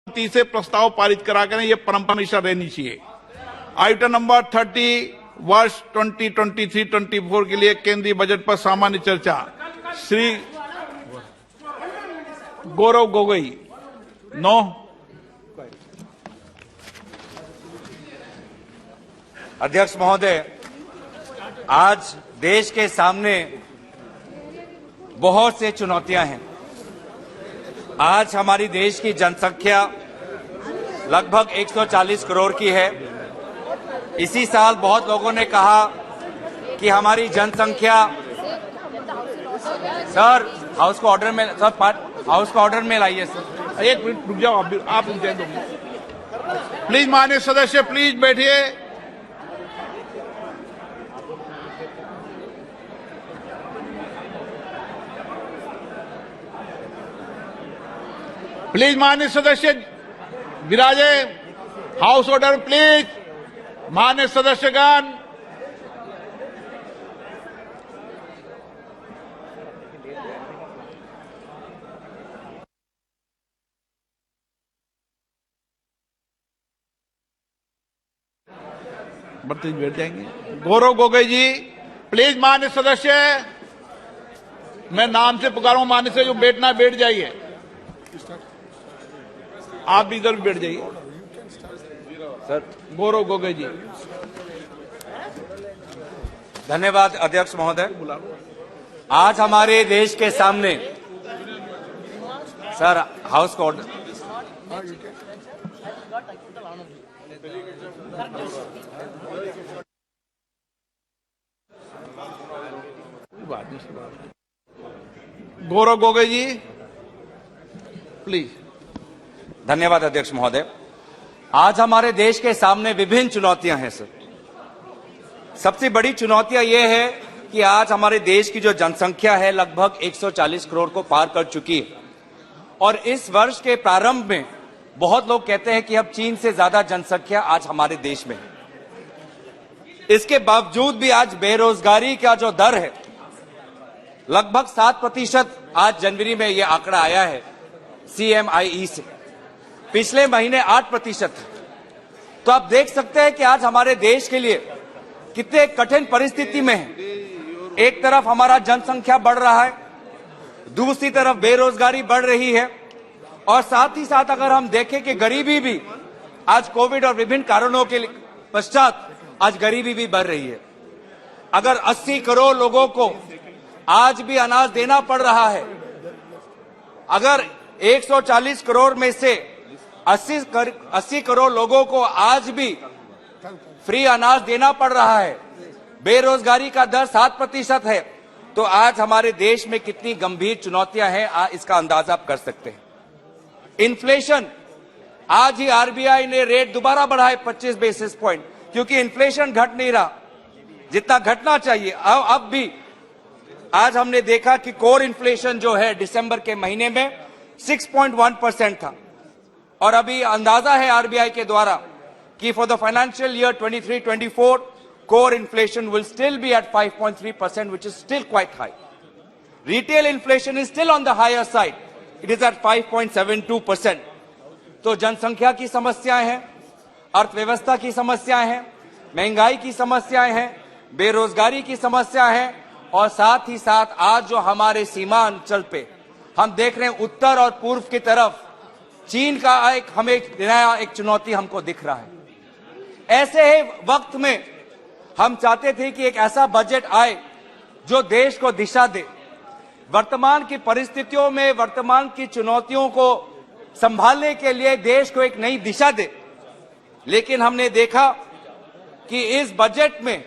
से प्रस्ताव पारित करा करें, यह परंपरा हमेशा रहनी चाहिए। आइटम नंबर 30 वर्ष 2023-24 के लिए केंद्रीय बजट पर सामान्य चर्चा, श्री गौरव गोगोई। नो। अध्यक्ष महोदय, आज देश के सामने बहुत से चुनौतियां हैं। आज हमारी देश की जनसंख्या लगभग 140 करोड़ की है। इसी साल बहुत लोगों ने कहा कि हमारी जनसंख्या, सर हाउस को ऑर्डर में, सर हाउस को ऑर्डर में लाइए सर। एक मिनट रुक जाओ, आप रुक जाए 2 मिनट प्लीज। माननीय सदस्य प्लीज बैठिए। प्लीज माननीय सदस्य विराजे। House order please. माननीय सदस्यगण, बढ़ते बैठ जाएंगे। गौरव गोगोई जी प्लीज। माननीय सदस्य, मैं नाम से पुकारूं, माननीय से जो बैठना बैठ जाइए। आप भी इधर बैठ जाइए। सर गौरव गोगोई जी। धन्यवाद अध्यक्ष महोदय। आज हमारे देश के सामने, सर हाउस को ऑर्डर। गौरव गोगोई जी प्लीज। धन्यवाद अध्यक्ष महोदय। आज हमारे देश के सामने विभिन्न चुनौतियां हैं सर। सबसे बड़ी चुनौतियां यह है कि आज हमारे देश की जो जनसंख्या है लगभग 140 करोड़ को पार कर चुकी है, और इस वर्ष के प्रारंभ में बहुत लोग कहते हैं कि अब चीन से ज्यादा जनसंख्या आज हमारे देश में है। इसके बावजूद भी आज बेरोजगारी का जो दर है लगभग 7%, आज जनवरी में यह आंकड़ा आया है CMIE से। पिछले महीने 8% था। तो आप देख सकते हैं कि आज हमारे देश के लिए कितने कठिन परिस्थिति में है। एक तरफ हमारा जनसंख्या बढ़ रहा है, दूसरी तरफ बेरोजगारी बढ़ रही है, और साथ ही साथ अगर हम देखें कि गरीबी भी आज कोविड और विभिन्न कारणों के पश्चात आज गरीबी भी बढ़ रही है। अगर 80 करोड़ लोगों को आज भी अनाज देना पड़ रहा है, अगर 140 करोड़ में से 80 करोड़ लोगों को आज भी फ्री अनाज देना पड़ रहा है, बेरोजगारी का दर 7% है, तो आज हमारे देश में कितनी गंभीर चुनौतियां हैं इसका अंदाजा आप कर सकते हैं। इन्फ्लेशन, आज ही आरबीआई ने रेट दोबारा बढ़ाए 25 बेसिस पॉइंट, क्योंकि इन्फ्लेशन घट नहीं रहा जितना घटना चाहिए। अब भी आज हमने देखा कि कोर इन्फ्लेशन जो है दिसंबर के महीने में 6.1% था, और अभी अंदाजा है आरबीआई के द्वारा कि for the financial year 23-24 core inflation will still be at 5.3%, which is still quite high. Retail inflation is still on the higher side. It is at 5.72%. तो जनसंख्या की समस्याएं हैं, अर्थव्यवस्था की समस्याएं हैं, महंगाई की समस्याएं हैं, बेरोजगारी की समस्या है, और साथ ही साथ आज जो हमारे सीमांचल पे हम देख रहे हैं उत्तर और पूर्व की तरफ चीन का हमें नया एक चुनौती हमको दिख रहा है। ऐसे ही वक्त में हम चाहते थे कि एक ऐसा बजट आए जो देश को दिशा दे, वर्तमान की परिस्थितियों में वर्तमान की चुनौतियों को संभालने के लिए देश को एक नई दिशा दे। लेकिन हमने देखा कि इस बजट में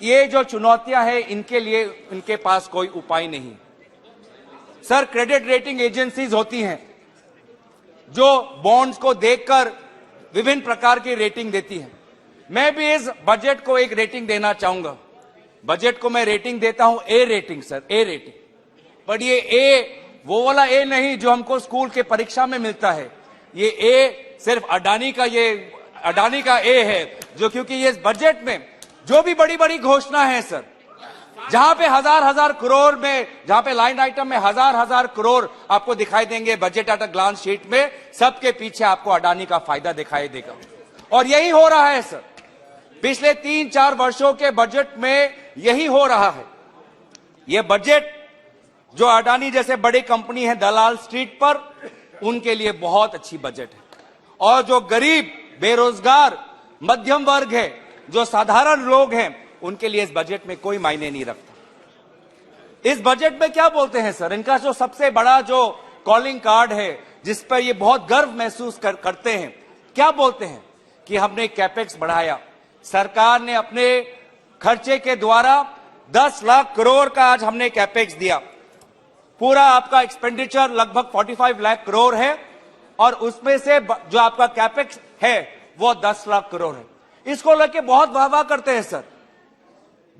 ये जो चुनौतियां हैं इनके लिए इनके पास कोई उपाय नहीं। सर, क्रेडिट रेटिंग एजेंसीज होती हैं जो बॉन्ड्स को देखकर विभिन्न प्रकार की रेटिंग देती हैं। मैं भी इस बजट को एक रेटिंग देना चाहूंगा। बजट को मैं रेटिंग देता हूं A rating sir, A rating. But ये ए वो वाला ए नहीं जो हमको स्कूल के परीक्षा में मिलता है। ये ए सिर्फ अडानी का ए है, जो क्योंकि ये इस बजट में जो भी बड़ी बड़ी घोषणा है सर, जहां पे हजार हजार करोड़ में, जहां पे लाइन आइटम में हजार हजार करोड़ आपको दिखाई देंगे budget at a glance sheet में, सबके पीछे आपको अडानी का फायदा दिखाई देगा। और यही हो रहा है सर, पिछले 3-4 वर्षों के बजट में यही हो रहा है। यह बजट जो अडानी जैसे बड़ी कंपनी है दलाल स्ट्रीट पर, उनके लिए बहुत अच्छी बजट है। और जो गरीब, बेरोजगार, मध्यम वर्ग है, जो साधारण लोग हैं, उनके लिए इस बजट में कोई मायने नहीं रखता। इस बजट में क्या बोलते हैं सर, इनका जो सबसे बड़ा जो कॉलिंग कार्ड है, जिस पर ये बहुत गर्व महसूस करते हैं, क्या बोलते हैं कि हमने कैपेक्स बढ़ाया। सरकार ने अपने खर्चे के द्वारा 10 लाख करोड़ का आज हमने कैपेक्स दिया। पूरा आपका एक्सपेंडिचर लगभग 45 लाख करोड़ है और उसमें से जो आपका कैपेक्स है वो 10 लाख करोड़ है। इसको लेके बहुत वाह करते हैं सर,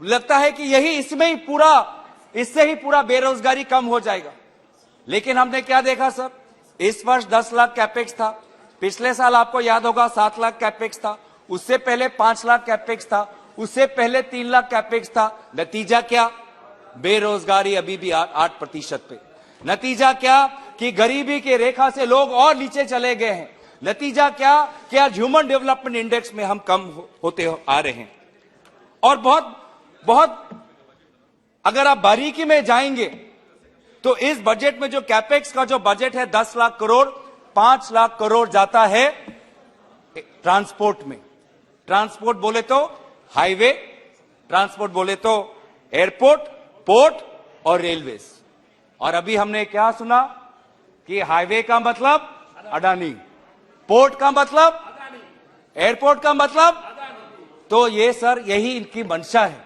लगता है कि यही इससे ही पूरा बेरोजगारी कम हो जाएगा। लेकिन हमने क्या देखा सर, इस वर्ष 10 लाख कैपेक्स था, पिछले साल आपको याद होगा 7 लाख कैपेक्स था, उससे पहले 5 लाख कैपेक्स था, उससे पहले 3 लाख कैपेक्स था। नतीजा क्या, बेरोजगारी अभी भी 8% पे। नतीजा क्या कि गरीबी की रेखा से लोग और नीचे चले गए हैं। नतीजा क्या कि आज ह्यूमन डेवलपमेंट इंडेक्स में हम कम होते आ रहे हैं। और बहुत अगर आप बारीकी में जाएंगे तो इस बजट में जो कैपेक्स का जो बजट है 10 लाख करोड़, 5 लाख करोड़ जाता है ट्रांसपोर्ट में। ट्रांसपोर्ट बोले तो हाईवे, ट्रांसपोर्ट बोले तो एयरपोर्ट, पोर्ट और रेलवेज। और अभी हमने क्या सुना कि हाईवे का मतलब अडानी, पोर्ट का मतलब एयरपोर्ट का मतलब, तो ये सर यही इनकी मंशा है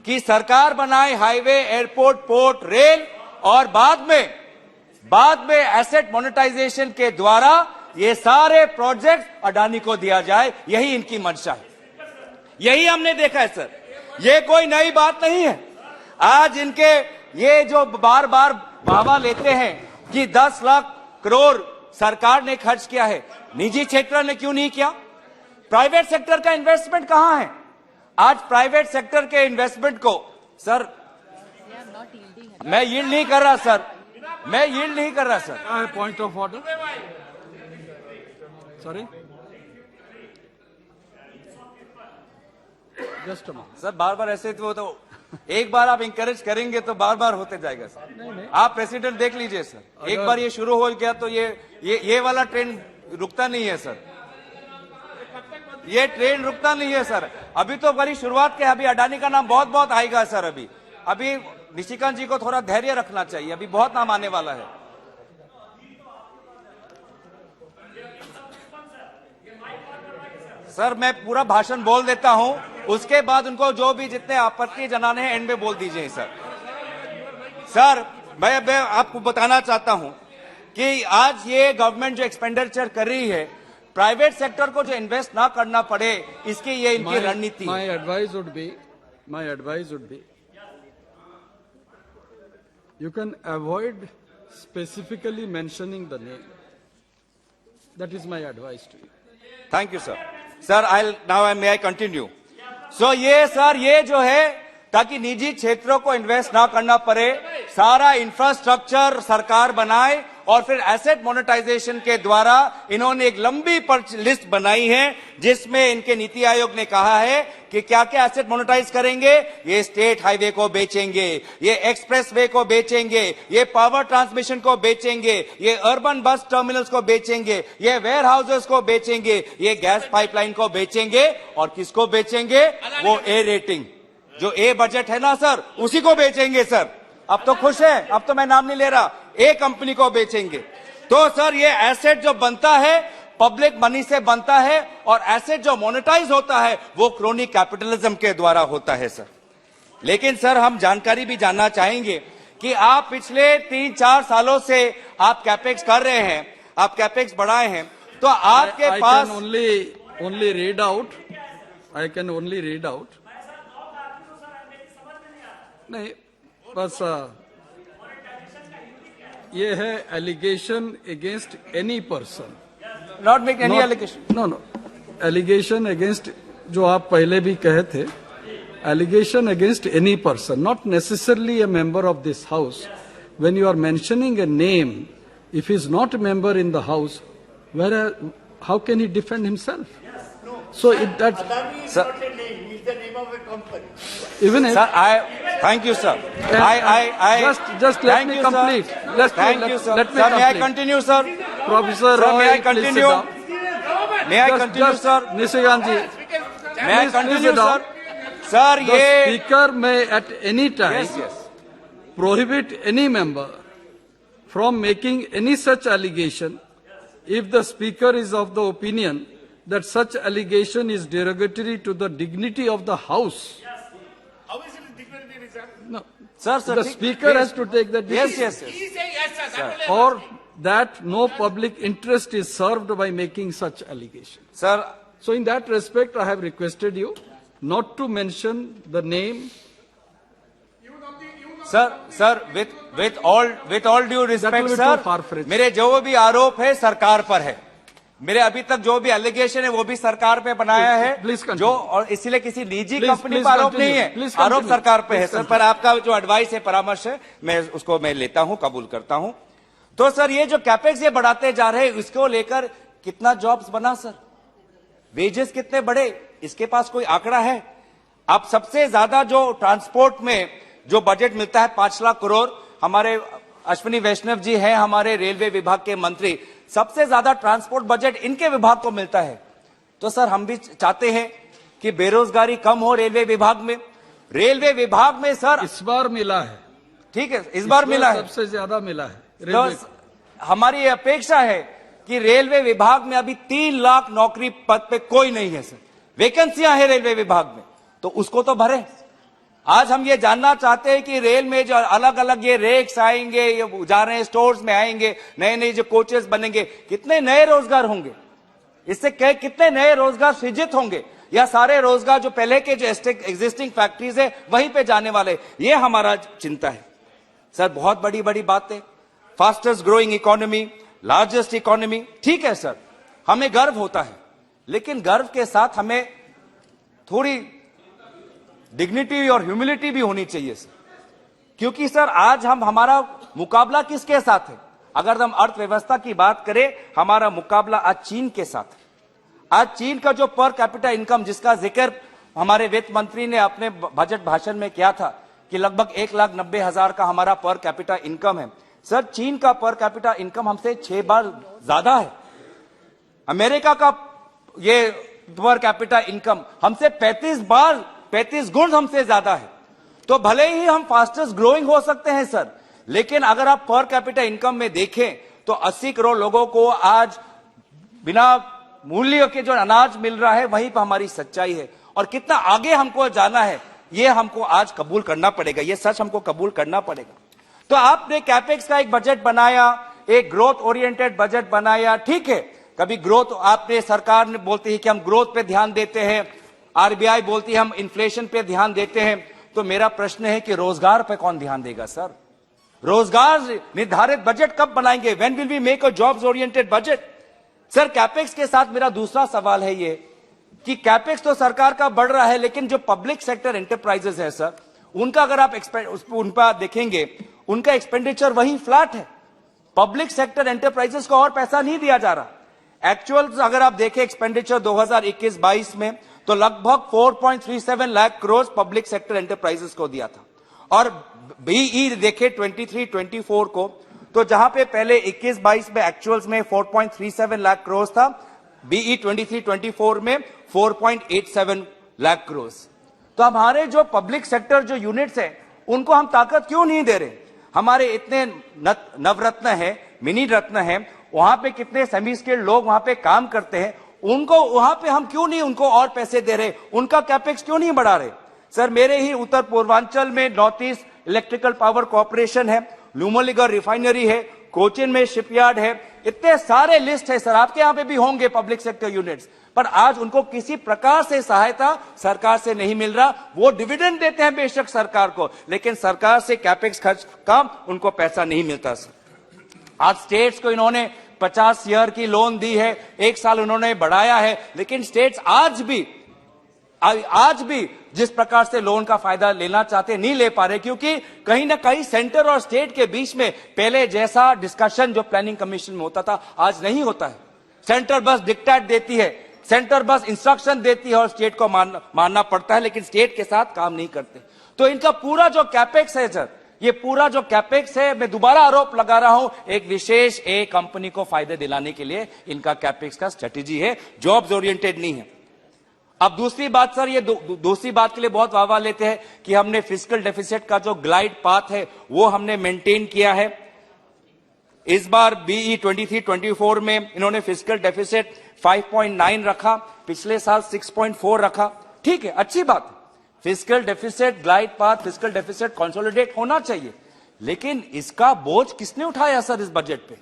कि सरकार बनाए हाईवे, एयरपोर्ट, पोर्ट, रेल और बाद में एसेट मोनेटाइजेशन के द्वारा ये सारे प्रोजेक्ट अडानी को दिया जाए। यही इनकी मंशा है, यही हमने देखा है सर, ये कोई नई बात नहीं है। आज इनके ये जो बार बार वाहवा लेते हैं कि 10 लाख करोड़ सरकार ने खर्च किया है, निजी क्षेत्र ने क्यों नहीं किया? प्राइवेट सेक्टर का इन्वेस्टमेंट कहां है? आज प्राइवेट सेक्टर के इन्वेस्टमेंट को सर, मैं यील्ड नहीं कर रहा सर, मैं यील्ड नहीं कर रहा sir. Point of order, sorry, just sir बार बार ऐसे तो एक बार आप इंकरेज करेंगे तो बार बार होते जाएगा सर। नहीं। आप प्रेसिडेंट देख लीजिए सर, एक बार ये शुरू हो गया तो ये वाला ट्रेंड रुकता नहीं है सर, ये ट्रेंड रुकता नहीं है सर। अभी तो बड़ी शुरुआत के, अभी अडानी का नाम बहुत बहुत आएगा सर। अभी निशिकांत जी को थोड़ा धैर्य रखना चाहिए, अभी बहुत नाम आने वाला है। सर मैं पूरा भाषण बोल देता हूं, उसके बाद उनको जो भी जितने आपत्ति जनाने हैं एंड में बोल दीजिए सर। सर मैं आपको बताना चाहता हूं कि आज ये गवर्नमेंट जो एक्सपेंडिचर कर रही है, प्राइवेट सेक्टर को जो इन्वेस्ट ना करना पड़े, इसकी ये इनकी रणनीति है। My advice would be, you can avoid specifically mentioning the name. That is my advice to you. Thank you sir. Sir may I continue? So ये जो है, ताकि निजी क्षेत्रों को इन्वेस्ट ना करना पड़े, सारा इंफ्रास्ट्रक्चर सरकार बनाए और फिर एसेट मोनेटाइजेशन के द्वारा इन्होंने एक लंबी लिस्ट बनाई है जिसमें इनके नीति आयोग ने कहा है कि क्या क्या एसेट मोनेटाइज करेंगे। ये स्टेट हाईवे को बेचेंगे, ये एक्सप्रेस वे को बेचेंगे, ये पावर ट्रांसमिशन को बेचेंगे, ये अर्बन बस टर्मिनल्स को बेचेंगे, ये वेयर हाउसेस को बेचेंगे, ये गैस पाइपलाइन को बेचेंगे। और किसको बेचेंगे? वो ए रेटिंग, जो ए बजट है ना सर, उसी को बेचेंगे सर। अब तो खुश है, अब तो मैं नाम नहीं ले रहा, ए कंपनी को बेचेंगे। तो सर ये एसेट जो बनता है पब्लिक मनी से बनता है, और एसेट जो मोनेटाइज होता है वो क्रोनी कैपिटलिज्म के द्वारा होता है सर। लेकिन सर हम जानकारी भी जानना चाहेंगे कि आप पिछले 3-4 सालों से आप कैपेक्स कर रहे हैं, आप कैपेक्स बढ़ाए हैं, तो आपके पास I can only read out. नहीं, बस ये है allegation against any person, not make any allegation. No allegation against, जो आप पहले भी कहे थे allegation against any person, not necessarily a member of this house. When you are mentioning a name, if he is not a member in the house, how can he defend himself? So that Adani is Sir- not a name, it's the name of a company. even if Sir, thank you, sir. just let thank me you, complete. Sir. Thank you, sir. Let me Sir, may I complete. continue, sir? Professor Sir, Roy, may I please sit continue? down. May I continue, sir? Nishikantji, May I please continue, sit down. sir? Sir, the ये speaker may at any time yes. prohibit any member from making any such allegation if the speaker is of the opinion that such allegation is derogatory to the dignity of the house. How is it dignity, sir? No. Sir, The speaker has to take that decision. Yes. He is saying yes, sir. Or that no public interest is served by making such allegation. Sir, So in that respect, I have requested you not to mention the name. sir, with all due respect, will be sir, too far-fetched. मेरे जो भी आरोप है सरकार पर है. मेरे अभी तक जो भी एलिगेशन है वो भी सरकार पे बनाया है. Please continue. जो और इसीलिए किसी निजी Please कंपनी पर आरोप continue. नहीं है. Please आरोप continue. सरकार पे है Please सर. पर आपका जो एडवाइस है, परामर्श है, मैं उसको लेता हूं, कबूल करता हूं. तो सर ये जो कैपेक्स ये बढ़ाते जा रहे हैं, इसको लेकर कितना जॉब्स बना सर? वेजेस कितने बढ़े? इसके पास कोई आंकड़ा है? अब सबसे ज्यादा जो ट्रांसपोर्ट में जो बजट मिलता है 5 लाख करोड़, हमारे अश्विनी वैष्णव जी हैं हमारे रेलवे विभाग के मंत्री, सबसे ज्यादा ट्रांसपोर्ट बजट इनके विभाग को मिलता है. तो सर हम भी चाहते हैं कि बेरोजगारी कम हो रेलवे विभाग में. रेलवे विभाग में सर इस बार मिला है. ठीक है, इस बार मिला है. सबसे ज्यादा मिला है. तो रेलवे को. हमारी ये अपेक्षा है कि रेलवे विभाग में अभी 3 लाख नौकरी पद पे कोई नहीं है सर. वैकेंसियां हैं रेलवे विभाग में, तो उसको तो भरे. आज हम ये जानना चाहते हैं कि रेल में जो अलग अलग ये रेक्स आएंगे, ये जा रहे हैं स्टोर्स में आएंगे, नए नए जो कोचेस बनेंगे, कितने नए रोजगार होंगे? इससे कितने नए रोजगार सृजित होंगे? या सारे रोजगार जो पहले के जो एग्जिस्टिंग फैक्ट्रीज है वहीं पे जाने वाले? ये हमारा चिंता है सर. बहुत बड़ी बड़ी बातें, fastest growing economy, largest economy, ठीक है सर, हमें गर्व होता है, लेकिन गर्व के साथ हमें थोड़ी डिग्निटी और ह्यूमिलिटी भी होनी चाहिए सर. क्योंकि सर आज हमारा मुकाबला किसके साथ है? अगर हम अर्थव्यवस्था की बात करें, हमारा मुकाबला आज चीन के साथ है. आज चीन का जो पर कैपिटा इनकम, जिसका जिक्र हमारे वित्त मंत्री ने अपने बजट भाषण में किया था कि लगभग 1,90,000 का हमारा पर कैपिटा इनकम है. सर चीन का पर कैपिटा इनकम हमसे 6 बार ज्यादा है. अमेरिका का ये पर कैपिटा इनकम हमसे 35 गुण हमसे ज्यादा है. तो भले ही हम फास्टेस्ट ग्रोइंग हो सकते हैं सर, लेकिन अगर आप पर कैपिटा इनकम में देखें तो 80 करोड़ लोगों को आज बिना मूल्य के जो अनाज मिल रहा है, वहीं पर हमारी सच्चाई है. और कितना आगे हमको जाना है, ये हमको आज कबूल करना पड़ेगा. ये सच हमको कबूल करना पड़ेगा. तो आपने कैपेक्स का एक बजट बनाया, एक ग्रोथ ओरिएंटेड बजट बनाया, ठीक है. कभी ग्रोथ आपने, सरकार ने बोलती है कि हम ग्रोथ पे ध्यान देते हैं, आरबीआई बोलती है हम इन्फ्लेशन पे ध्यान देते हैं. तो मेरा प्रश्न है कि रोजगार पे कौन ध्यान देगा सर? रोजगार निर्धारित बजट कब बनाएंगे? When will we make a jobs oriented budget? Sir capex के साथ मेरा दूसरा सवाल है ये कि कैपेक्स तो सरकार का बढ़ रहा है, लेकिन जो पब्लिक सेक्टर एंटरप्राइजेस है सर, उनका अगर आप उन पर देखेंगे, उनका एक्सपेंडिचर वही फ्लैट है. पब्लिक सेक्टर एंटरप्राइजेस को और पैसा नहीं दिया जा रहा. एक्चुअल अगर आप देखें एक्सपेंडिचर 2021-22 में, तो लगभग 4.37 lakh crore public sector enterprises को दिया था. और बीई देखे 23-24 को, तो जहां पे पहले 21-22 में एक्चुअल्स में 4.37 लाख करोड़ था, बीई 23-24 में 4.87 लाख करोड़. तो हमारे जो पब्लिक सेक्टर जो यूनिट्स हैं, उनको हम ताकत क्यों नहीं दे रहे? हमारे इतने नवरत्न है, मिनी रत्न है, वहां पे कितने सेमी स्किल्ड लोग वहां पे काम करते हैं, उनको वहां पे हम क्यों नहीं उनको और पैसे दे रहे? उनका कैपेक्स क्यों नहीं बढ़ा रहे? सर मेरे ही उत्तर पूर्वांचल में north east electrical power corporation है, लुमोलिगर रिफाइनरी है, कोचिन में शिपयार्ड है, इतने सारे लिस्ट है सर. आपके यहां पे भी होंगे पब्लिक सेक्टर यूनिट्स, पर आज उनको किसी प्रकार से सहायता सरकार से नहीं मिल रहा. वो डिविडेंड देते हैं बेशक सरकार को, लेकिन सरकार से कैपेक्स खर्च कम, उनको पैसा नहीं मिलता सर. आज स्टेट्स को इन्होंने 50 ईयर की लोन दी है, 1 साल उन्होंने बढ़ाया है, लेकिन स्टेट्स आज भी आज भी जिस प्रकार से लोन का फायदा लेना चाहते नहीं ले पा रहे, क्योंकि कहीं ना कहीं सेंटर और स्टेट के बीच में पहले जैसा डिस्कशन जो प्लानिंग कमीशन में होता था आज नहीं होता है। सेंटर बस डिक्टेट देती है, सेंटर बस इंस्ट्रक्शन देती है और स्टेट को मानना पड़ता है, लेकिन स्टेट के साथ काम नहीं करते। तो इनका पूरा जो कैपेक्स है सर, ये पूरा जो कैपेक्स है, मैं दोबारा आरोप लगा रहा हूं, एक विशेष एक कंपनी को फायदे दिलाने के लिए इनका कैपेक्स का स्ट्रेटेजी है, जॉब्स ओरिएंटेड नहीं है। अब दूसरी बात सर, ये दूसरी बात के लिए बहुत वाहवाह लेते हैं कि हमने फिस्कल डेफिसिट का जो ग्लाइड पाथ है वो हमने मेंटेन किया है। इस बार बीई 23-24 में इन्होंने फिस्कल डेफिसिट 5.9 रखा, पिछले साल 6.4 रखा। ठीक है, अच्छी बात है, fiscal deficit glide path, fiscal deficit consolidate होना चाहिए, लेकिन इसका बोझ किसने उठाया सर इस बजट पे?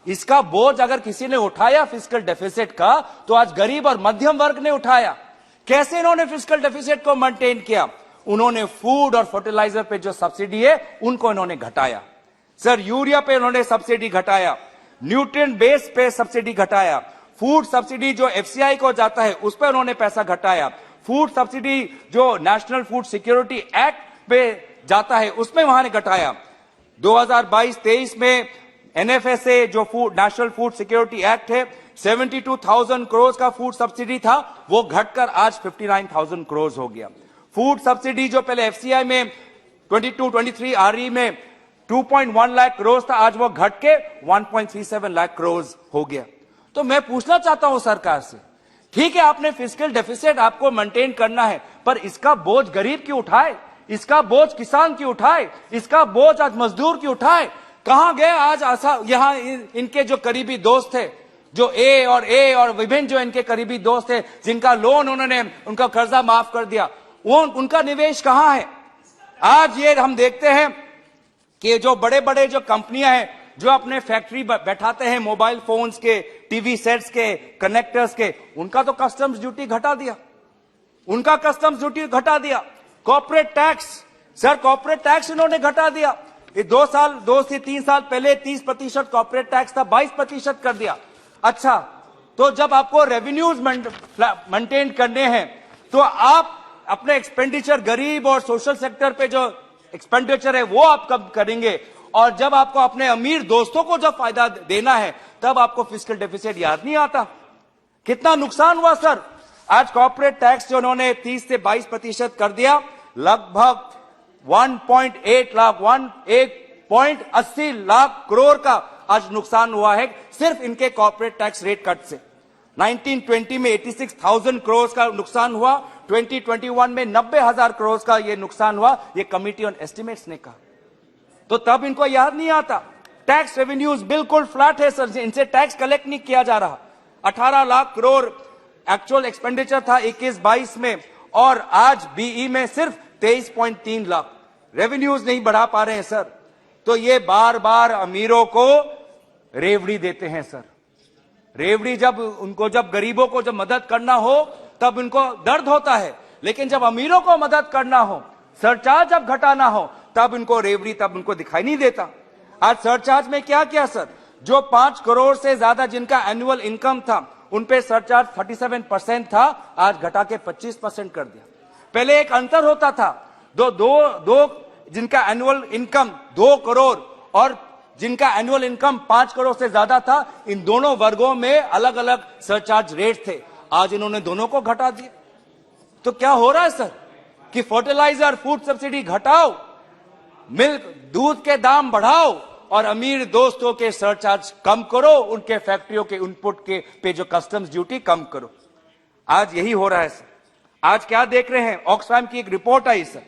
इसका बोझ अगर किसी ने उठाया फिस्कल डेफिसिट का, तो आज गरीब और मध्यम वर्ग ने उठाया। कैसे इन्होंने फिस्कल डेफिसिट को मेंटेन किया? उन्होंने फूड और फर्टिलाइजर पे जो सब्सिडी है उनको इन्होंने घटाया सर, यूरिया पे इन्होंने सब्सिडी घटाया, न्यूट्रिएंट बेस पे सब्सिडी घटाया, फूड सब्सिडी जो एफसीआई को जाता है उस पर उन्होंने पैसा घटाया, फूड सब्सिडी जो नेशनल फूड सिक्योरिटी एक्ट पे जाता है उसमें वहां ने घटाया। 2022-23 में एनएफएसए जो food national food security act है, 72,000 करोड़ का फूड सब्सिडी था, वो घटकर आज 59,000 करोड़ हो गया। फूड सब्सिडी जो पहले एफसीआई में 22-23 आरई में 2.1 लाख करोड़ था, आज वो घट के 1.37 लाख करोड़ हो गया। तो मैं पूछना चाहता हूं सरकार से, ठीक है आपने फिस्कल डेफिसिट आपको मेंटेन करना है, पर इसका बोझ गरीब क्यों उठाए? इसका बोझ किसान क्यों उठाए? इसका बोझ आज मजदूर क्यों उठाए? कहां गए आज यहां इनके जो करीबी दोस्त थे, जो ए और विभिन्न जो इनके करीबी दोस्त थे, जिनका लोन उन्होंने उनका कर्जा माफ कर दिया, वो उनका निवेश कहां है? आज ये हम देखते हैं कि जो बड़े बड़े जो कंपनियां हैं जो अपने फैक्ट्री बैठाते हैं मोबाइल फोन्स के, टीवी सेट्स के, कनेक्टर्स के, उनका तो कस्टम्स ड्यूटी घटा दिया, उनका कस्टम्स ड्यूटी घटा दिया। Corporate tax sir, corporate tax इन्होंने घटा दिया। ये 2 से 3 साल पहले 30% कॉर्पोरेट टैक्स था, 22% कर दिया। अच्छा, तो जब आपको रेवेन्यूज मेंटेन करने हैं तो आप अपने एक्सपेंडिचर गरीब और सोशल सेक्टर पे जो एक्सपेंडिचर है वो आप कब करेंगे? और जब आपको अपने अमीर दोस्तों को जब फायदा देना है तब आपको फिस्कल डेफिसिट याद नहीं आता। कितना नुकसान हुआ सर? आज कॉर्पोरेट टैक्स जो उन्होंने 30 से 22% कर दिया, लगभग 1.80 लाख करोड़ का आज नुकसान हुआ है सिर्फ इनके कॉर्पोरेट टैक्स रेट कट से। 1920 में 86,000 करोड़ का नुकसान हुआ, 2021 में 90,000 करोड़ का ये नुकसान हुआ, ये कमिटी ऑन एस्टिमेट्स ने कहा। तो तब इनको याद नहीं आता। टैक्स रेवेन्यूज बिल्कुल फ्लैट है सर, इनसे टैक्स कलेक्ट नहीं किया जा रहा। 18 लाख करोड़ एक्चुअल एक्सपेंडिचर था 21-22 में, और आज बीई में सिर्फ 23.3 लाख। रेवेन्यूज नहीं बढ़ा पा रहे हैं सर। तो ये बार बार अमीरों को रेवड़ी देते हैं सर। रेवड़ी जब गरीबों को जब मदद करना हो तब उनको दर्द होता है, लेकिन जब अमीरों को मदद करना हो, सरचार्ज जब घटाना हो, तब इनको रेवड़ी तब उनको दिखाई नहीं देता। आज सरचार्ज में क्या किया सर? जो 5 करोड़ से ज्यादा जिनका एनुअल इनकम था उन पे सरचार्ज 37% था, आज घटा के 25% कर दिया। पहले एक अंतर होता था, दो जिनका एनुअल इनकम 2 करोड़ और जिनका एनुअल इनकम 5 करोड़ से ज्यादा था, इन दोनों वर्गों में अलग अलग सरचार्ज रेट थे। आज इन्होंने दोनों को घटा दिया। तो क्या हो रहा है सर कि फर्टिलाइजर फूड सब्सिडी घटाओ, मिल्क दूध के दाम बढ़ाओ और अमीर दोस्तों के सरचार्ज कम करो, उनके फैक्ट्रियों के इनपुट के पे जो कस्टम्स ड्यूटी कम करो। आज यही हो रहा है सर। आज क्या देख रहे हैं, ऑक्सफैम की एक रिपोर्ट आई सर,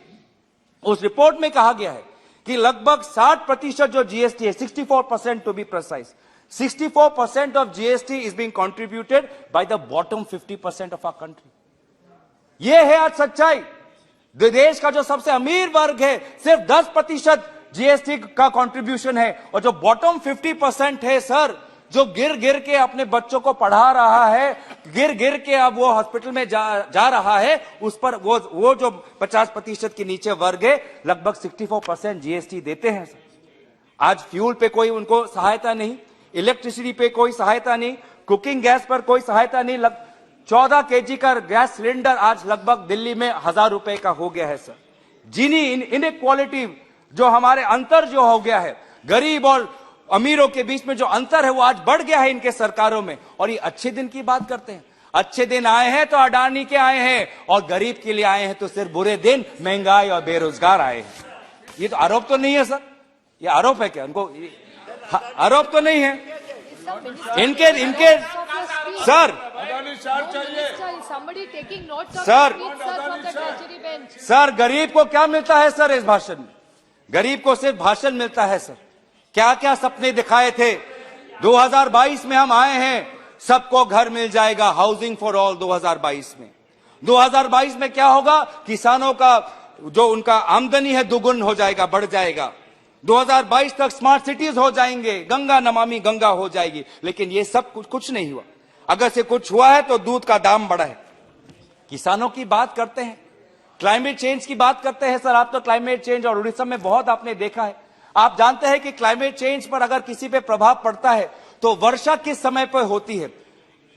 उस रिपोर्ट में कहा गया है कि लगभग 60% जो जीएसटी है, 64% to be precise, 64% of GST is being contributed by the bottom 50% of our country. ये है आज सच्चाई। देश का जो सबसे अमीर वर्ग है सिर्फ 10% जीएसटी का कंट्रीब्यूशन है, और जो बॉटम 50% है सर, जो गिर गिर के अपने बच्चों को पढ़ा रहा है, गिर गिर के अब वो हॉस्पिटल में जा रहा है, उस पर वो जो 50% के नीचे वर्ग है लगभग 64% जीएसटी देते हैं सर। आज फ्यूल पे कोई उनको सहायता नहीं, इलेक्ट्रिसिटी पे कोई सहायता नहीं, कुकिंग गैस पर कोई सहायता नहीं, 14 kg का गैस सिलेंडर आज लगभग दिल्ली में 1000 रुपए का हो गया है सर। जिनी इनइक्वालिटी जो हमारे अंतर जो हो गया है, गरीब और अमीरों के बीच में जो अंतर है वो आज बढ़ गया है इनके सरकारों में। और ये अच्छे दिन की बात करते हैं। अच्छे दिन आए हैं तो अडानी के आए हैं, और गरीब के लिए आए हैं तो सिर्फ बुरे दिन, महंगाई और बेरोजगार आए हैं। ये तो आरोप तो नहीं है सर, ये आरोप है क्या? उनको आरोप तो नहीं है इनके सर। सर गरीब को क्या मिलता है सर इस भाषण में? गरीब को सिर्फ भाषण मिलता है सर। क्या क्या सपने दिखाए थे? 2022 में हम आए हैं, सबको घर मिल जाएगा, हाउसिंग फॉर ऑल 2022 में। 2022 में क्या होगा? किसानों का जो उनका आमदनी है दुगुन हो जाएगा, बढ़ जाएगा। 2022 तक स्मार्ट सिटीज हो जाएंगे, गंगा नमामि गंगा हो जाएगी। लेकिन ये सब कुछ नहीं हुआ। अगर से कुछ हुआ है तो दूध का दाम बढ़ा है। किसानों की बात करते हैं, क्लाइमेट चेंज की बात करते हैं सर। आप तो क्लाइमेट चेंज और उड़ीसा में बहुत आपने देखा है। आप जानते हैं कि क्लाइमेट चेंज पर अगर किसी पे प्रभाव पड़ता है तो वर्षा किस समय पर होती है,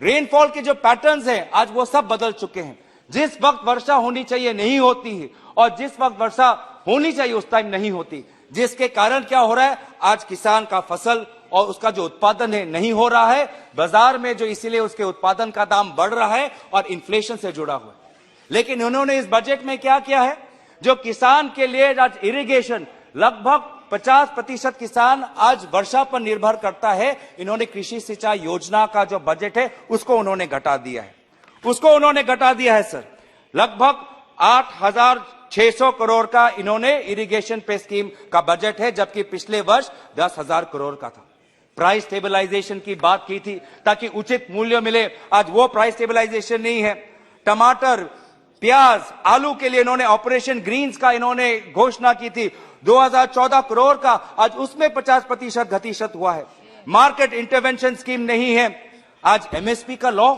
रेनफॉल के जो पैटर्न्स हैं आज वो सब बदल चुके हैं। जिस वक्त वर्षा होनी चाहिए नहीं होती है, और जिस वक्त वर्षा होनी चाहिए उस टाइम नहीं होती, जिसके कारण क्या हो रहा है? आज किसान का फसल और उसका जो उत्पादन है नहीं हो रहा है बाजार में, जो इसीलिए उसके उत्पादन का दाम बढ़ रहा है और इन्फ्लेशन से जुड़ा हुआ है। लेकिन उन्होंने इस बजट में क्या किया है? जो किसान के लिए आज इरिगेशन, लगभग 50% किसान आज वर्षा पर निर्भर करता है। इन्होंने कृषि सिंचाई योजना का जो बजट है उसको उन्होंने घटा दिया है, सर। लगभग 8600 करोड़ का इन्होंने इरिगेशन पे स्कीम का बजट है, जबकि पिछले वर्ष 10,000 करोड़ का था। प्राइस स्टेबलाइजेशन की बात की थी ताकि उचित मूल्य मिले, आज वो प्राइस स्टेबलाइजेशन नहीं है। टमाटर, प्याज, आलू के लिए इन्होंने ऑपरेशन ग्रीन्स का इन्होंने घोषणा की थी, 2014 करोड़ का, आज उसमें 50% घटीशत हुआ है। मार्केट इंटरवेंशन स्कीम नहीं है। आज एमएसपी का लॉ,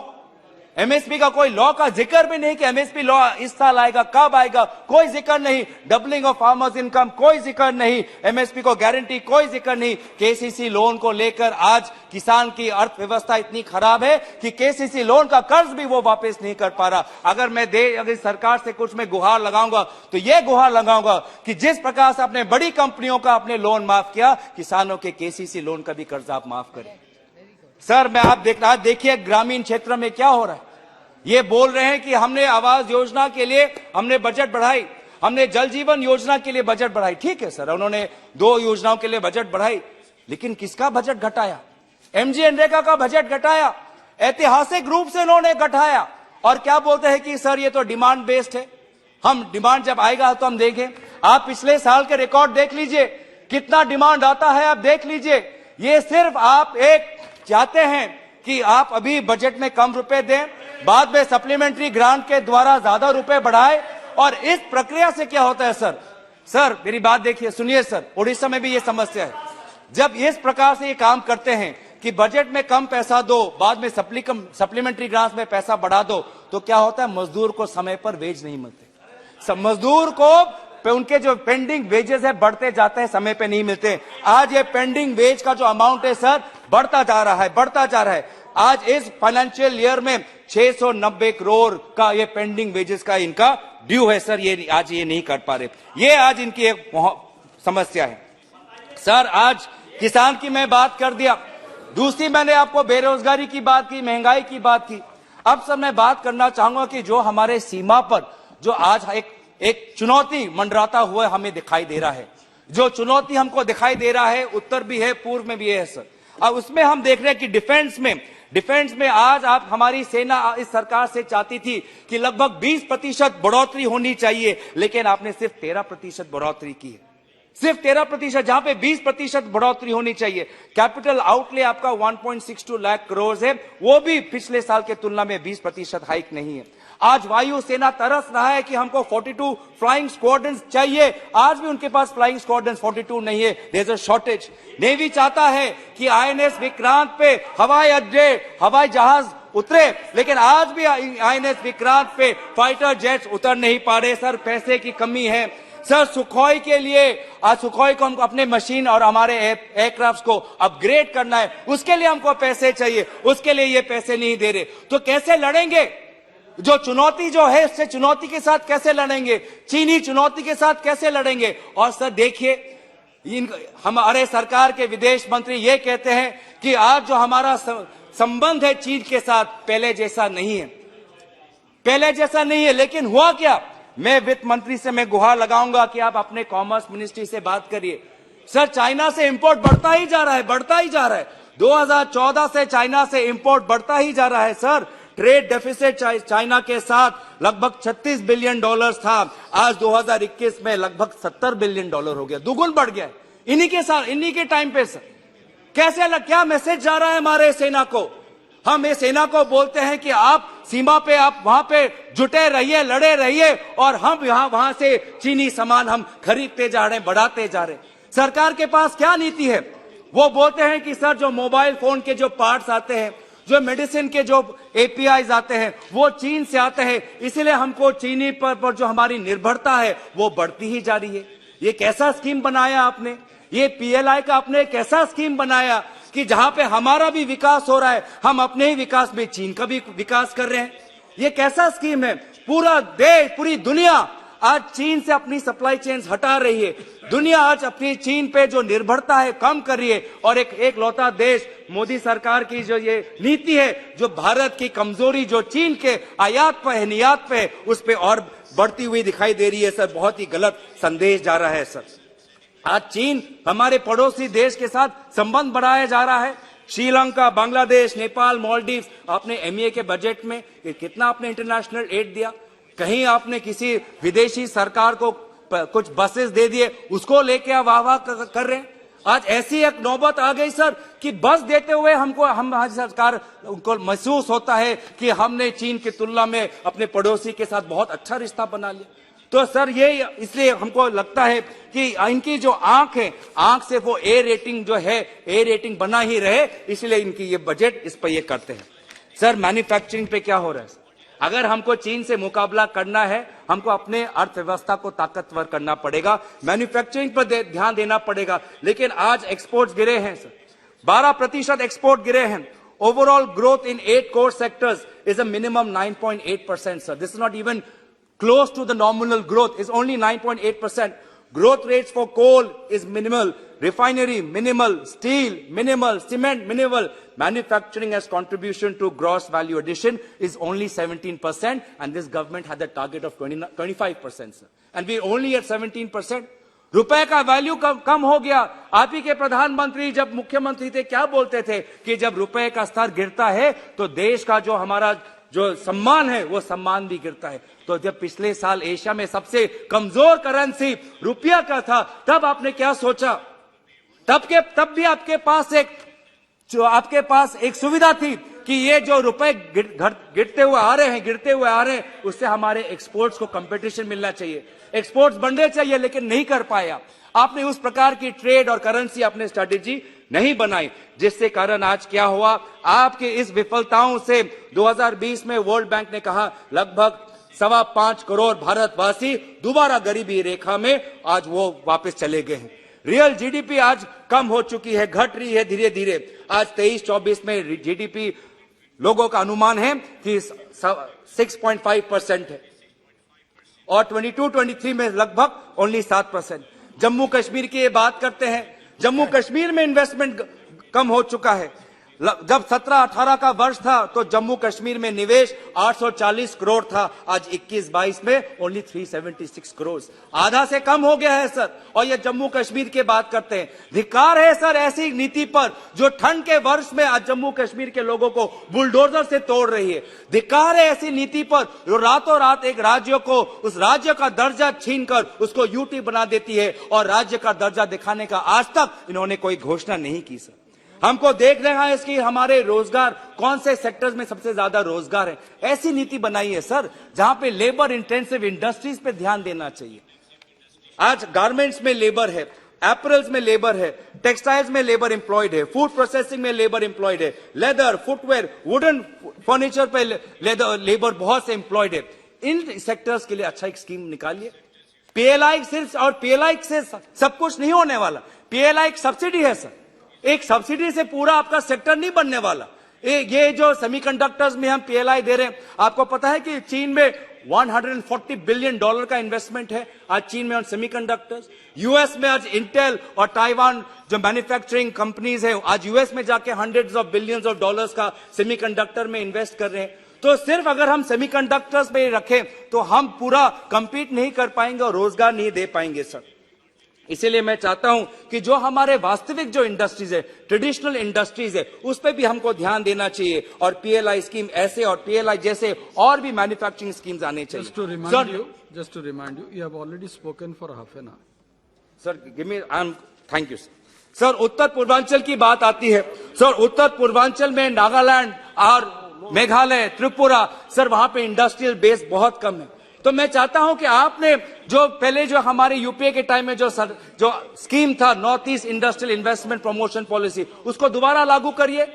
एमएसपी का कोई लॉ का जिक्र भी नहीं कि एमएसपी लॉ इस साल आएगा, कब आएगा, कोई जिक्र नहीं। डबलिंग ऑफ फार्मर्स इनकम, कोई जिक्र नहीं। एमएसपी को गारंटी, कोई जिक्र नहीं। केसीसी लोन को लेकर आज किसान की अर्थव्यवस्था इतनी खराब है कि केसीसी लोन का कर्ज भी वो वापस नहीं कर पा रहा। अगर सरकार से कुछ मैं गुहार लगाऊंगा तो ये गुहार लगाऊंगा कि जिस प्रकार से अपने बड़ी कंपनियों का अपने लोन माफ किया, किसानों के केसीसी लोन का भी कर्ज आप माफ करें। सर आप देखिए ग्रामीण क्षेत्र में क्या हो रहा है। ये बोल रहे हैं कि हमने आवास योजना के लिए हमने बजट बढ़ाई, हमने जल जीवन योजना के लिए बजट बढ़ाई। ठीक है सर, उन्होंने 2 योजनाओं के लिए बजट बढ़ाई, लेकिन किसका बजट घटाया? एमजीएनरेगा का बजट घटाया, ऐतिहासिक रूप से उन्होंने घटाया। और क्या बोलते हैं कि सर ये तो डिमांड बेस्ड है, हम डिमांड जब आएगा तो हम देखें। आप पिछले साल के रिकॉर्ड देख लीजिए, कितना डिमांड आता है आप देख लीजिए। ये सिर्फ आप एक चाहते हैं कि आप अभी बजट में कम रुपए दें, बाद में सप्लीमेंट्री ग्रांट के द्वारा ज्यादा रुपए बढ़ाए। और इस प्रक्रिया से क्या होता है सर मेरी बात देखिए, सुनिए सर, उड़ीसा में भी ये समस्या है। जब इस प्रकार से ये काम करते हैं कि बजट में कम पैसा दो, बाद में सप्लीमेंट्री ग्रांट में पैसा बढ़ा दो, तो क्या होता है? मजदूर को समय पर वेज नहीं मिलते। मजदूर को उनके जो पेंडिंग वेजेस है बढ़ते जाते हैं, समय पे नहीं मिलते। आज ये पेंडिंग वेज का जो अमाउंट है सर बढ़ता जा रहा है। आज इस फाइनेंशियल ईयर में 690 करोड़ का ये पेंडिंग वेजेस का इनका ड्यू है सर। ये आज ये नहीं कर पा रहे, ये आज इनकी एक समस्या है। सर आज किसान की मैं बात कर दिया, दूसरी मैंने आपको बेरोजगारी की बात की, महंगाई की बात की। अब सर मैं बात करना चाहूंगा कि जो हमारे सीमा पर जो आज एक चुनौती मंडराता हुआ हमें दिखाई दे रहा है, जो चुनौती हमको दिखाई दे रहा है, उत्तर भी है, पूर्व में भी है सर। अब उसमें हम देख रहे हैं कि डिफेंस में आज आप हमारी सेना इस सरकार से चाहती थी कि लगभग 20% बढ़ोतरी होनी चाहिए, लेकिन आपने सिर्फ 13% बढ़ोतरी की है, सिर्फ 13%, जहां पे 20% बढ़ोतरी होनी चाहिए। कैपिटल आउटले आपका 1.62 लाख करोड़ है, वो भी पिछले साल के तुलना में 20% हाइक नहीं है। आज वायु सेना तरस रहा है कि हमको 42 फ्लाइंग स्क्वाड्रंस चाहिए, आज भी उनके पास फ्लाइंग स्क्वाड्रंस 42 नहीं है, there is a shortage. Navy चाहता है कि आईएनएस विक्रांत पे हवाई अड्डे, हवाई जहाज उतरे, लेकिन आज भी आईएनएस विक्रांत पे फाइटर जेट्स उतर नहीं पा रहे सर, पैसे की कमी है। सर सुखोई के लिए आज सुखोई को हमको अपने मशीन और हमारे एयरक्राफ्ट को अपग्रेड करना है, उसके लिए हमको पैसे चाहिए, उसके लिए ये पैसे नहीं दे रहे, तो कैसे लड़ेंगे? जो चुनौती जो है इससे चुनौती के साथ कैसे लड़ेंगे, चीनी चुनौती के साथ कैसे लड़ेंगे। और सर देखिए, हमारे सरकार के विदेश मंत्री ये कहते हैं कि आज जो हमारा संबंध है चीन के साथ पहले जैसा नहीं है, पहले जैसा नहीं है। लेकिन हुआ क्या, मैं वित्त मंत्री से मैं गुहार लगाऊंगा कि आप अपने कॉमर्स मिनिस्ट्री से बात करिए। सर चाइना से इंपोर्ट बढ़ता ही जा रहा है, बढ़ता ही जा रहा है। 2014 से चाइना से इंपोर्ट बढ़ता ही जा रहा है। सर ट्रेड डेफिसिट चाइना के साथ लगभग $36 बिलियन था, आज 2021 में लगभग $70 बिलियन हो गया, दुगुन बढ़ गया है इन्हीं के साथ, इन्हीं के टाइम पे। सर कैसे क्या मैसेज जा रहा है हमारे सेना को। हम इस सेना को बोलते हैं कि आप सीमा पे, आप वहां पे जुटे रहिए, लड़े रहिए, और हम वहां से चीनी सामान हम खरीदते जा रहे हैं, बढ़ाते जा रहे हैं। सरकार के पास क्या नीति है, वो बोलते हैं कि सर जो मोबाइल फोन के जो पार्ट्स आते हैं, जो मेडिसिन के जो एपीआईज आते हैं, वो चीन से आते हैं, इसलिए हमको चीनी पर जो हमारी निर्भरता है वो बढ़ती ही जा रही है। ये कैसा स्कीम बनाया आपने, ये पीएलआई का आपने कैसा स्कीम बनाया कि जहां पे हमारा भी विकास हो रहा है, हम अपने ही विकास में चीन का भी विकास कर रहे हैं। ये कैसा स्कीम है। पूरा देश, पूरी दुनिया आज चीन से अपनी सप्लाई चेन्स हटा रही है। दुनिया आज अपनी चीन पे जो निर्भरता है कम कर रही है, और एक लौता देश, मोदी सरकार की जो ये नीति है, जो भारत की कमजोरी जो चीन के आयात पे है, निर्यात पे है, उस पे और बढ़ती हुई दिखाई दे रही है। सर बहुत ही गलत संदेश जा रहा है। सर आज चीन हमारे पड़ोसी देश के साथ संबंध बढ़ाया जा रहा है। श्रीलंका, बांग्लादेश, नेपाल, मालदीव, आपने एमईए के बजट में कितना आपने इंटरनेशनल एड दिया, कहीं आपने किसी विदेशी सरकार को कुछ बसेस दे दिए, उसको लेके वाह वाह कर रहे हैं। आज ऐसी एक नौबत आ गई सर कि बस देते हुए हमारी सरकार उनको महसूस होता है कि हमने चीन की तुलना में अपने पड़ोसी के साथ बहुत अच्छा रिश्ता बना लिया। तो सर ये इसलिए हमको लगता है कि इनकी जो आंख है, आंख से वो ए रेटिंग जो है, ए रेटिंग बना ही रहे, इसलिए इनकी ये बजट इस पर ये करते हैं। सर मैन्युफैक्चरिंग पे क्या हो रहा है। अगर हमको चीन से मुकाबला करना है, हमको अपने अर्थव्यवस्था को ताकतवर करना पड़ेगा, मैन्युफैक्चरिंग पर ध्यान देना पड़ेगा। लेकिन आज एक्सपोर्ट्स गिरे हैं सर, 12% एक्सपोर्ट गिरे हैं। Overall growth in 8 core sectors is a minimum 9.8% sir. This is not even close to the nominal growth, is only 9.8%. Growth rates for coal is minimal, refinery minimal, steel minimal, cement minimal. Manufacturing as contribution to gross value addition is only 17%, and this government had the target of 25%, sir. And we're only at 17%. रुपए का value कम हो गया। आप ही के प्रधानमंत्री जब मुख्यमंत्री थे क्या बोलते थे कि जब रुपए का स्तर गिरता है तो देश का जो हमारा जो सम्मान है वो सम्मान भी गिरता है। तो जब पिछले साल एशिया में सबसे कमजोर करेंसी रुपया का था, तब आपने क्या सोचा, तब भी आपके पास एक सुविधा थी कि ये जो रुपए गिरते हुए आ रहे हैं, उससे हमारे एक्सपोर्ट्स को कंपटीशन मिलना चाहिए, एक्सपोर्ट्स बढ़ने चाहिए, लेकिन नहीं कर पाया। आपने उस प्रकार की ट्रेड और करेंसी अपने स्ट्रेटेजी नहीं बनाई, जिससे कारण आज क्या हुआ, आपके इस विफलताओं से 2020 में वर्ल्ड बैंक ने कहा लगभग 5.25 करोड़ भारतवासी दोबारा गरीबी रेखा में आज वो वापस चले गए हैं। रियल जीडीपी आज कम हो चुकी है, घट रही है धीरे धीरे। आज 23-24 में जीडीपी लोगों का अनुमान है कि 6.5% है, और 22-23 में लगभग ओनली 7%। जम्मू कश्मीर की ये बात करते हैं, जम्मू कश्मीर में इन्वेस्टमेंट कम हो चुका है। जब 17-18 का वर्ष था तो जम्मू कश्मीर में निवेश 840 करोड़ था, आज 21-22 में ओनली 376 करोड़, आधा से कम हो गया है सर। और ये जम्मू कश्मीर की बात करते हैं, धिक्कार है सर ऐसी नीति पर जो ठंड के वर्ष में आज जम्मू कश्मीर के लोगों को बुलडोजर से तोड़ रही है। धिक्कार है ऐसी नीति पर जो रातों रात एक राज्य को, उस राज्य का दर्जा छीनकर उसको यूटी बना देती है, और राज्य का दर्जा दिखाने का आज तक इन्होंने कोई घोषणा नहीं की सर। हमको देख रहे हैं इसकी हमारे रोजगार कौन से सेक्टर्स में सबसे ज्यादा रोजगार है, ऐसी नीति बनाई है सर जहां पे लेबर इंटेंसिव इंडस्ट्रीज पे ध्यान देना चाहिए। आज गारमेंट्स में लेबर है, एपरल्स में लेबर है, टेक्सटाइल्स में लेबर एम्प्लॉयड है, फूड प्रोसेसिंग में लेबर एम्प्लॉयड है, लेदर, फुटवेयर, वुडन फर्नीचर पे लेबर बहुत से एम्प्लॉयड है। इन सेक्टर्स के लिए अच्छा एक स्कीम निकालिए। पीएलआई सिर्फ, और पीएलआई से सब कुछ नहीं होने वाला, पीएलआई एक सब्सिडी है सर, एक सब्सिडी से पूरा आपका सेक्टर नहीं बनने वाला। ये जो सेमीकंडक्टर्स में हम पीएलआई दे रहे हैं, आपको पता है कि चीन में $140 बिलियन का इन्वेस्टमेंट है आज चीन में ऑन सेमीकंडक्टर्स। यूएस में आज इंटेल और ताइवान जो मैन्युफैक्चरिंग कंपनीज है आज यूएस में जाके $100 ऑफ बिलियंस का सेमीकंडक्टर में इन्वेस्ट कर रहे हैं। तो सिर्फ अगर हम सेमीकंडक्टर्स पे रखें तो हम पूरा कंपीट नहीं कर पाएंगे और रोजगार नहीं दे पाएंगे सर। इसीलिए मैं चाहता हूं कि जो हमारे वास्तविक जो इंडस्ट्रीज है, ट्रेडिशनल इंडस्ट्रीज है, उस पर भी हमको ध्यान देना चाहिए और पीएलआई स्कीम ऐसे और पीएलआई जैसे और भी मैन्युफैक्चरिंग स्कीम्स आने चाहिए। Just to remind you, you have already spoken for half an hour. Sir thank you sir. उत्तर पूर्वांचल की बात आती है सर, उत्तर पूर्वांचल में नागालैंड और मेघालय, त्रिपुरा, सर वहां पे इंडस्ट्रियल बेस बहुत कम है। तो मैं चाहता हूं कि आपने जो पहले जो हमारे यूपीए के टाइम में जो स्कीम था north east industrial investment promotion policy, उसको दोबारा लागू करिए।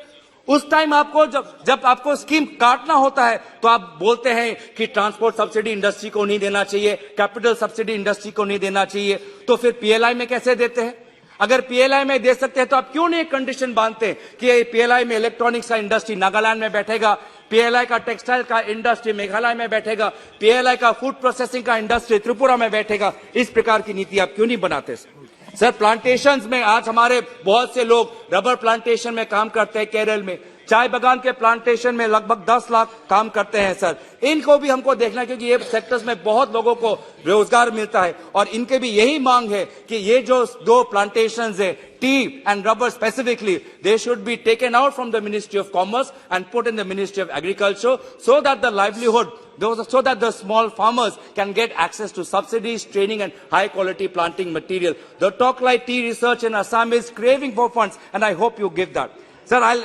उस टाइम आपको जब आपको स्कीम काटना होता है तो आप बोलते हैं कि ट्रांसपोर्ट सब्सिडी इंडस्ट्री को नहीं देना चाहिए, कैपिटल सब्सिडी इंडस्ट्री को नहीं देना चाहिए, तो फिर पीएलआई में कैसे देते हैं? अगर पीएलआई में दे सकते हैं तो आप क्यों नहीं कंडीशन बांधते कि पीएलआई में इलेक्ट्रॉनिक्स का इंडस्ट्री नागालैंड में बैठेगा, पीएलआई का टेक्सटाइल का इंडस्ट्री मेघालय में बैठेगा, पीएलआई का फूड प्रोसेसिंग का इंडस्ट्री त्रिपुरा में बैठेगा। इस प्रकार की नीति आप क्यों नहीं बनाते सर? प्लांटेशंस में आज हमारे बहुत से लोग रबर प्लांटेशन में काम करते हैं, केरल में चाय बागान के प्लांटेशन में लगभग 10 लाख काम करते हैं सर। इनको भी हमको देखना है क्योंकि ये सेक्टर्स में बहुत लोगों को रोजगार मिलता है और इनके भी यही मांग है कि ये जो 2 प्लांटेशंस है, T and rubber specifically, they should be taken out from the ministry of commerce and put in the ministry of agriculture so that the livelihood, so that the small farmers can get access to subsidies, training and high quality planting material. The Toklai Tea Research in Assam is craving for funds and I hope you give that. Sir, I'll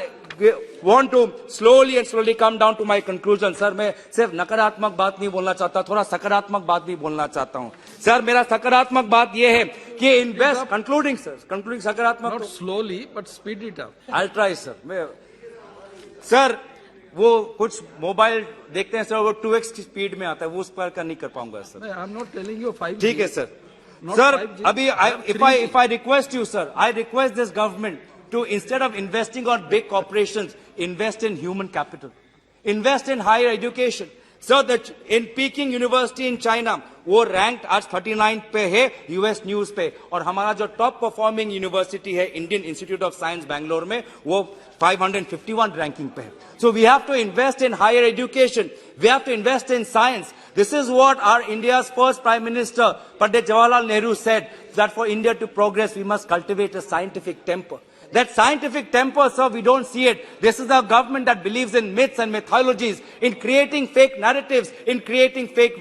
want to slowly come down to my conclusion. Sir, मैं सिर्फ नकारात्मक बात नहीं बोलना चाहता, थोड़ा सकारात्मक बात भी बोलना चाहता हूँ। सर, मेरा सकारात्मक बात यह है कि इन्वेस्ट, concluding सकारात्मक, Not slowly, but speed it up. I'll try sir. Sir, वो कुछ मोबाइल देखते हैं सर, वो 2x की स्पीड में आता है, वो उस पर का नहीं कर पाऊंगा sir. I am not telling you 5G. ठीक है सर। Not सर 5G, अभी if I request you sir, I request this government to, instead of investing on big corporations, invest in human capital, invest in higher education. So that in Peking University in China, वो ranked आज 39 पे है US news पे, और हमारा जो top performing university है Indian Institute of Science Bangalore में, वो 551 रैंकिंग पे है. So we have to invest in higher education, we have to invest in science. This is what our India's first Prime Minister, Pandit Jawaharlal Nehru, said, that for India to progress, we must cultivate a scientific temper. That scientific temper, sir, we don't see it. This is a government that believes in myths and mythologies, in creating fake narratives, in creating fake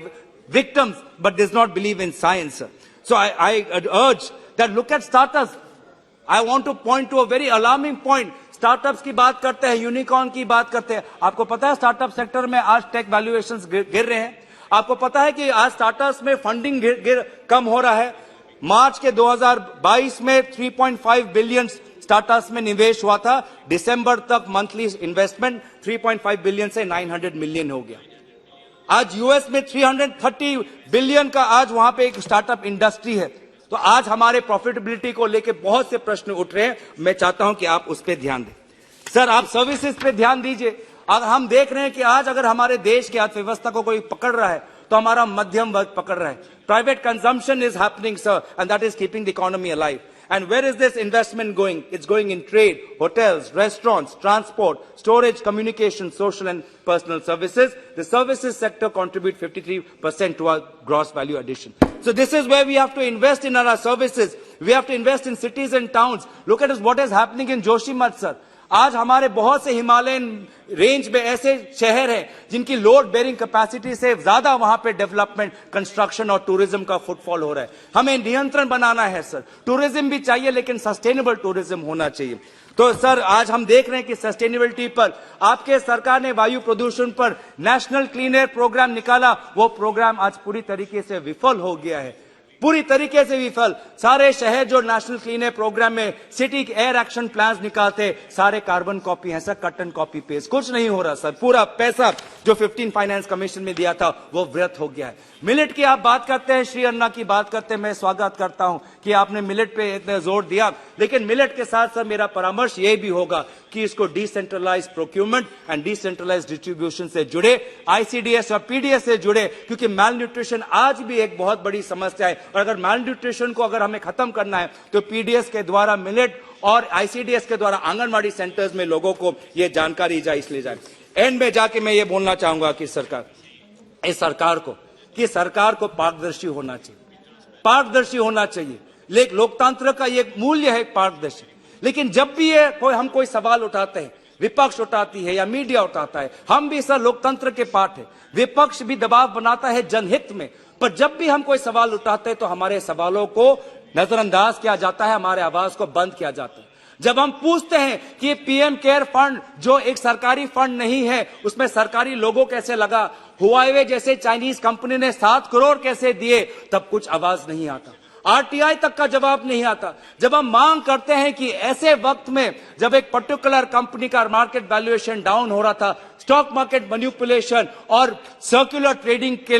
victims, but does not believe in science, sir. So I urge that look at startups. I want to point to a very alarming point. Startups की बात करते हैं, unicorn की बात करते हैं. आपको पता है स्टार्टअप सेक्टर में आज टेक वैल्यूएशंस गिर रहे हैं. आपको पता है कि आज स्टार्टअप्स में फंडिंग कम हो रहा है. मार्च के 2022 में 3.5 बिलियन स्टार्टअप्स में निवेश हुआ था. दिसंबर तक मंथली इन्वेस्टमेंट 3.5 बिलियन से 900 मिलियन हो गया. आज यूएस में 330 बिलियन का आज वहां पे एक स्टार्टअप इंडस्ट्री है. तो आज हमारे प्रॉफिटेबिलिटी को लेके बहुत से प्रश्न उठ रहे हैं. मैं चाहता हूं कि आप उस पर ध्यान दें. सर, आप सर्विसेज पे ध्यान दीजिए. अगर हम देख रहे हैं कि आज अगर हमारे देश की अर्थव्यवस्था को कोई पकड़ रहा है तो हमारा मध्यम वर्ग पकड़ रहा है. Private consumption is happening, sir, and that is keeping the economy alive. And where is this investment going? It's going in trade, hotels, restaurants, transport, storage, communication, social and personal services. The services sector contribute 53% to our gross value addition. So this is where we have to invest in our services. We have to invest in cities and towns. Look at what is happening in Joshimath, sir. आज हमारे बहुत से Himalayan range में ऐसे शहर हैं जिनकी load bearing capacity से ज्यादा वहां पे डेवलपमेंट, कंस्ट्रक्शन और टूरिज्म का फुटफॉल हो रहा है. हमें नियंत्रण बनाना है सर. टूरिज्म भी चाहिए लेकिन सस्टेनेबल टूरिज्म होना चाहिए. तो सर, आज हम देख रहे हैं कि सस्टेनेबिलिटी पर आपके सरकार ने वायु प्रदूषण पर नेशनल क्लीन एयर प्रोग्राम निकाला. वो प्रोग्राम आज पूरी तरीके से विफल हो गया है. पूरी तरीके से विफल. सारे शहर जो नेशनल क्लीन एयर प्रोग्राम में सिटी एयर एक्शन प्लान्स निकालते, सारे कार्बन कॉपी हैं sir, cut and copy paste. कुछ नहीं हो रहा सर. पूरा पैसा जो 15 फाइनेंस कमीशन में दिया था वो वृत हो गया है। मिलेट की आप बात करते हैं, श्री अन्ना की बात करते हैं, मैं स्वागत करता हूं कि आपने मिलेट पे इतना जोर दिया, लेकिन मिलेट के साथ साथ मेरा परामर्श ये भी होगा कि इसको decentralise procurement and decentralise distribution से जुड़े, आईसीडीएस और पीडीएस से जुड़े, क्योंकि माल न्यूट्रिशन आज भी एक बहुत बड़ी समस्या है और अगर माल न्यूट्रिशन को अगर हमें खत्म करना है तो पीडीएस के द्वारा मिलेट और आईसीडीएस के द्वारा आंगनवाड़ी सेंटर्स में लोगों को यह जानकारी जाए, इसलिए जाए। एंड में जाके मैं ये बोलना चाहूंगा कि सरकार को पारदर्शी होना चाहिए, पारदर्शी होना चाहिए। लेकिन लोकतंत्र का ये मूल्य है पारदर्शी। लेकिन जब भी ये हम कोई सवाल उठाते हैं, विपक्ष उठाती है या मीडिया उठाता है, हम भी सर लोकतंत्र के पार्ट है, विपक्ष भी दबाव बनाता है जनहित में, पर जब भी हम कोई सवाल उठाते हैं तो हमारे सवालों को नजरअंदाज किया जाता है, हमारे आवाज को बंद किया जाता है। जब हम पूछते हैं कि पीएम केयर फंड जो एक सरकारी फंड नहीं है, उसमें सरकारी लोगों कैसे लगा, हुआवे जैसे चाइनीज कंपनी ने 7 करोड़ कैसे दिए, तब कुछ आवाज नहीं आता, आरटीआई तक का जवाब नहीं आता। जब हम मांग करते हैं कि ऐसे वक्त में जब एक पर्टिकुलर कंपनी का मार्केट वैल्यूएशन डाउन हो रहा था, स्टॉक मार्केट मैनिपुलेशन और सर्कुलर ट्रेडिंग के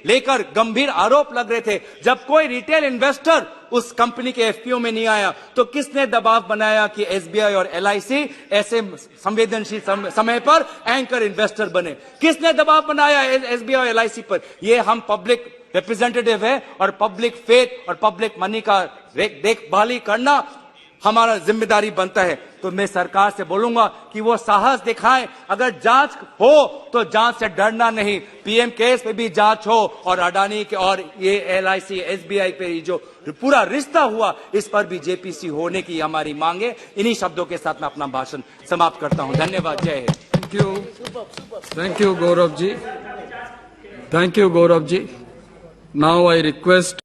लेकर गंभीर आरोप लग रहे थे, जब कोई रिटेल इन्वेस्टर उस कंपनी के एफपीओ में नहीं आया तो किसने दबाव बनाया कि एसबीआई और एलआईसी ऐसे संवेदनशील समय पर एंकर इन्वेस्टर बने? किसने दबाव बनाया एसबीआई और एलआईसी पर? ये हम पब्लिक रिप्रेजेंटेटिव है और पब्लिक फेथ और पब्लिक मनी का देखभाली करना हमारा जिम्मेदारी बनता है। तो मैं सरकार से बोलूंगा कि वो साहस दिखाएं, अगर जांच हो तो जांच से डरना नहीं, पीएम केस पे भी जांच हो और अडानी के और ये एलआईसी एसबीआई पे जो पूरा रिश्ता हुआ इस पर भी जेपीसी होने की हमारी मांग है। इन्हीं शब्दों के साथ मैं अपना भाषण समाप्त करता हूं। धन्यवाद। जय Hind. Thank you, Gaurav ji. Thank you, Gaurav ji. Now I request